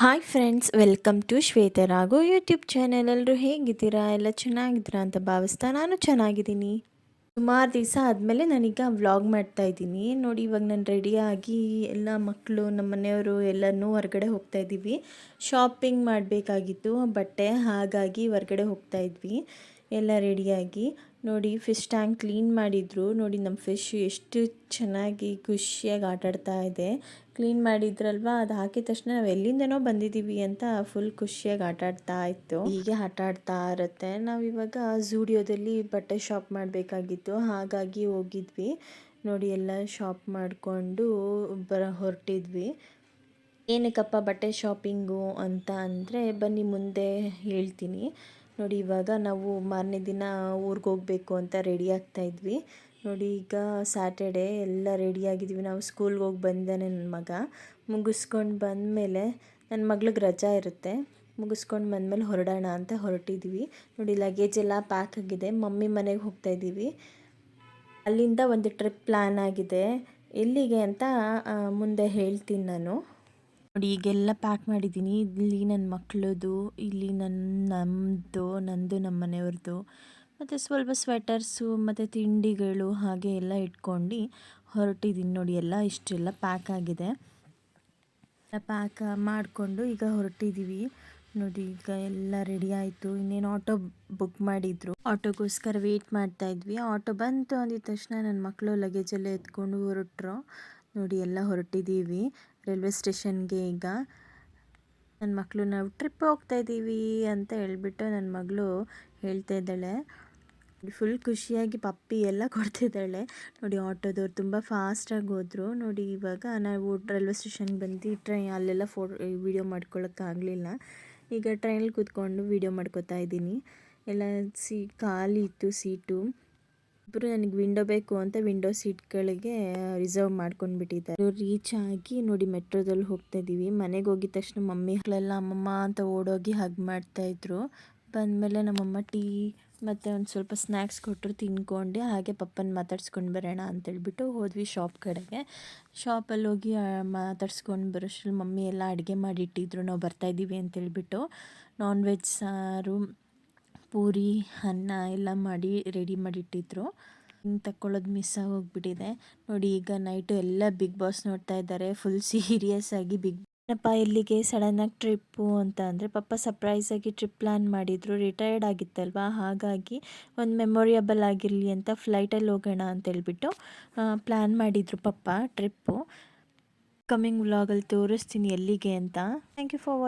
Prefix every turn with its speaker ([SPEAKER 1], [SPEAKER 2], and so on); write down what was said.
[SPEAKER 1] Hi friends, welcome to Shwetaragu YouTube channel. ಎಲ್ಲರೂ ಹೇಗಿದ್ದೀರಾ? ಎಲ್ಲ ಚೆನ್ನಾಗಿದ್ದೀರಾ ಅಂತ ಭಾವಿಸ್ತಾ ನಾನು ಚೆನ್ನಾಗಿದ್ದೀನಿ. ಸುಮಾರು ದಿವಸ ಆದಮೇಲೆ ನಾನೀಗ ವ್ಲಾಗ್ ಮಾಡ್ತಾಯಿದ್ದೀನಿ. ನೋಡಿ, ಇವಾಗ ನಾನು ರೆಡಿಯಾಗಿ ಎಲ್ಲ ಮಕ್ಕಳು, ನಮ್ಮ ಮನೆಯವರು ಎಲ್ಲನೂ ಹೊರಗಡೆ ಹೋಗ್ತಾಯಿದ್ದೀವಿ. ಶಾಪಿಂಗ್ ಮಾಡಬೇಕಾಗಿತ್ತು ಬಟ್ಟೆ, ಹಾಗಾಗಿ ಹೊರಗಡೆ ಹೋಗ್ತಾಯಿದ್ವಿ ಎಲ್ಲ ರೆಡಿಯಾಗಿ. ನೋಡಿ, ಫಿಶ್ ಟ್ಯಾಂಕ್ ಕ್ಲೀನ್ ಮಾಡಿದರು. ನೋಡಿ, ನಮ್ಮ ಫಿಶ್ ಎಷ್ಟು ಚೆನ್ನಾಗಿ ಖುಷಿಯಾಗಿ ಆಟಾಡ್ತಾ ಇದೆ. ಕ್ಲೀನ್ ಮಾಡಿದ್ರಲ್ವ, ಅದು ಹಾಕಿದ ತಕ್ಷಣ ನಾವು ಎಲ್ಲಿಂದನೋ ಬಂದಿದ್ದೀವಿ ಅಂತ ಫುಲ್ ಖುಷಿಯಾಗಿ ಆಟಾಡ್ತಾ ಇತ್ತು. ಹೀಗೆ ಆಟಾಡ್ತಾ ಇರುತ್ತೆ. ನಾವಿವಾಗ ಝೂಡಿಯೋದಲ್ಲಿ ಬಟ್ಟೆ ಶಾಪ್ ಮಾಡಬೇಕಾಗಿತ್ತು, ಹಾಗಾಗಿ ಹೋಗಿದ್ವಿ. ನೋಡಿ, ಎಲ್ಲ ಶಾಪ್ ಮಾಡಿಕೊಂಡು ಹೊರಟಿದ್ವಿ. ಏನಕ್ಕಪ್ಪ ಬಟ್ಟೆ ಶಾಪಿಂಗು ಅಂತ ಅಂದರೆ, ಬನ್ನಿ ಮುಂದೆ ಹೇಳ್ತೀನಿ. ನೋಡಿ, ಇವಾಗ ನಾವು ಮಾರನೇ ದಿನ ಊರಿಗೆ ಹೋಗಬೇಕು ಅಂತ ರೆಡಿ ಆಗ್ತಾಯಿದ್ವಿ. ನೋಡಿ, ಈಗ ಸ್ಯಾಟರ್ಡೇ ಎಲ್ಲ ರೆಡಿಯಾಗಿದ್ವಿ. ನಾವು ಸ್ಕೂಲ್ಗೆ ಹೋಗಿ ಬಂದಾನೆ ನನ್ನ ಮಗ. ಮುಗಿಸ್ಕೊಂಡು ಬಂದಮೇಲೆ ನನ್ನ ಮಗಳಿಗೆ ರಜಾ ಇರುತ್ತೆ. ಮುಗಿಸ್ಕೊಂಡು ಬಂದಮೇಲೆ ಹೊರಡೋಣ ಅಂತ ಹೊರಟಿದ್ವಿ. ನೋಡಿ, ಲಗೇಜ್ ಎಲ್ಲ ಪ್ಯಾಕ್ ಆಗಿದೆ. ಮಮ್ಮಿ ಮನೆಗೆ ಹೋಗ್ತಾಯಿದ್ದೀವಿ. ಅಲ್ಲಿಂದ ಒಂದು ಟ್ರಿಪ್ ಪ್ಲ್ಯಾನ್ ಆಗಿದೆ. ಎಲ್ಲಿಗೆ ಅಂತ ಮುಂದೆ ಹೇಳ್ತೀನಿ ನಾನು. ನೋಡಿ, ಈಗೆಲ್ಲ ಪ್ಯಾಕ್ ಮಾಡಿದ್ದೀನಿ. ಇಲ್ಲಿ ನನ್ನ ಮಕ್ಕಳದು, ಇಲ್ಲಿ ನಂದು ನಮ್ಮ ಮನೆಯವ್ರದ್ದು, ಮತ್ತು ಸ್ವಲ್ಪ ಸ್ವೆಟರ್ಸು ಮತ್ತು ತಿಂಡಿಗಳು ಹಾಗೆ ಎಲ್ಲ ಇಟ್ಕೊಂಡು ಹೊರಟಿದ್ದೀನಿ. ನೋಡಿ, ಎಲ್ಲ ಇಷ್ಟೆಲ್ಲ ಪ್ಯಾಕ್ ಆಗಿದೆ. ಪ್ಯಾಕ್ ಮಾಡಿಕೊಂಡು ಈಗ ಹೊರಟಿದ್ದೀವಿ. ನೋಡಿ, ಈಗ ಎಲ್ಲ ರೆಡಿ ಆಯಿತು. ಇನ್ನೇನು ಆಟೋ ಬುಕ್ ಮಾಡಿದ್ರು, ಆಟೋಗೋಸ್ಕರ ವೆಯ್ಟ್ ಮಾಡ್ತಾಯಿದ್ವಿ. ಆಟೋ ಬಂತು ಅಂದಿದ ತಕ್ಷಣ ನನ್ನ ಮಕ್ಕಳು ಲಗೇಜೆಲ್ಲ ಎತ್ಕೊಂಡು ಹೊರಟರು. ನೋಡಿ, ಎಲ್ಲ ಹೊರಟಿದ್ದೀವಿ ರೈಲ್ವೆ ಸ್ಟೇಷನ್ಗೆ. ಈಗ ನನ್ನ ಮಕ್ಕಳು ನಾವು ಟ್ರಿಪ್ ಹೋಗ್ತಾಯಿದ್ದೀವಿ ಅಂತ ಹೇಳ್ಬಿಟ್ಟು ನನ್ನ ಮಗಳು ಹೇಳ್ತಾ ಇದ್ದಾಳೆ. ಫುಲ್ ಖುಷಿಯಾಗಿ ಪಪ್ಪಿ ಎಲ್ಲ ಕೊಡ್ತಿದ್ದಾಳೆ. ನೋಡಿ, ಆಟೋದವ್ರು ತುಂಬ ಫಾಸ್ಟಾಗಿ ಹೋದರು. ನೋಡಿ, ಇವಾಗ ನಾವು ರೈಲ್ವೆ ಸ್ಟೇಷನ್ಗೆ ಬಂದು ಅಲ್ಲೆಲ್ಲ ವೀಡಿಯೋ ಮಾಡ್ಕೊಳ್ಳೋಕ್ಕಾಗಲಿಲ್ಲ. ಈಗ ಟ್ರೈನಲ್ಲಿ ಕೂತ್ಕೊಂಡು ವೀಡಿಯೋ ಮಾಡ್ಕೋತಾ ಇದ್ದೀನಿ. ಎಲ್ಲ ಖಾಲಿ ಇತ್ತು ಸೀಟು. ಇಬ್ಬರು ನನಗೆ ವಿಂಡೋ ಬೇಕು ಅಂತ ವಿಂಡೋ ಸೀಟ್ಗಳಿಗೆ ರಿಸರ್ವ್ ಮಾಡ್ಕೊಂಡು ಬಿಟ್ಟಿದ್ದಾರೆ. ರೀಚ್ ಆಗಿ ನೋಡಿ, ಮೆಟ್ರೋದಲ್ಲಿ ಹೋಗ್ತಾ ಇದ್ದೀವಿ. ಮನೆಗೆ ಹೋಗಿದ ತಕ್ಷಣ ಮಕ್ಕಳೆಲ್ಲ ಅಮ್ಮಮ್ಮ ಅಂತ ಓಡೋಗಿ ಹಗ್ ಮಾಡ್ತಾಯಿದ್ರು. ಬಂದಮೇಲೆ ನಮ್ಮಮ್ಮ ಟೀ ಮತ್ತು ಒಂದು ಸ್ವಲ್ಪ ಸ್ನ್ಯಾಕ್ಸ್ ಕೊಟ್ಟರು, ತಿನ್ಕೊಂಡು ಹಾಗೆ ಪಪ್ಪನ ಮಾತಾಡ್ಸ್ಕೊಂಡು ಬರೋಣ ಅಂತೇಳ್ಬಿಟ್ಟು ಹೋದ್ವಿ ಶಾಪ್ ಕಡೆಗೆ. ಶಾಪಲ್ಲಿ ಹೋಗಿ ಮಾತಾಡ್ಸ್ಕೊಂಡು ಬರೋಷ್ಟ್ರಲ್ಲಿ ಮಮ್ಮಿ ಎಲ್ಲ ಅಡುಗೆ ಮಾಡಿಟ್ಟಿದ್ರು, ನಾವು ಬರ್ತಾಯಿದ್ದೀವಿ ಅಂತೇಳ್ಬಿಟ್ಟು. ನಾನ್ ವೆಜ್ ಸಾರು, ಪೂರಿ, ಅನ್ನ ಎಲ್ಲ ಮಾಡಿ ರೆಡಿ ಮಾಡಿಟ್ಟಿದ್ರು. ತಕ್ಕೊಳ್ಳೋದು ಮಿಸ್ ಆಗೋಗ್ಬಿಟ್ಟಿದೆ. ನೋಡಿ, ಈಗ ನೈಟು ಎಲ್ಲ ಬಿಗ್ ಬಾಸ್ ನೋಡ್ತಾ ಇದ್ದಾರೆ ಫುಲ್ ಸೀರಿಯಸ್ ಆಗಿ. ಏನಪ್ಪ ಇಲ್ಲಿಗೆ ಸಡನ್ನಾಗಿ ಟ್ರಿಪ್ಪು ಅಂತ ಅಂದರೆ, ಪಪ್ಪ ಸರ್ಪ್ರೈಸಾಗಿ ಟ್ರಿಪ್ ಪ್ಲ್ಯಾನ್ ಮಾಡಿದರು. ರಿಟೈರ್ಡ್ ಆಗಿತ್ತಲ್ವ, ಹಾಗಾಗಿ ಒಂದು ಮೆಮೊರಿಯಬಲ್ ಆಗಿರಲಿ ಅಂತ ಫ್ಲೈಟಲ್ಲಿ ಹೋಗೋಣ ಅಂತೇಳ್ಬಿಟ್ಟು ಪ್ಲ್ಯಾನ್ ಮಾಡಿದರು ಪಪ್ಪ ಟ್ರಿಪ್ಪು. ಕಮಿಂಗ್ ವ್ಲಾಗಲ್ಲಿ ತೋರಿಸ್ತೀನಿ ಎಲ್ಲಿಗೆ ಅಂತ. Thank you for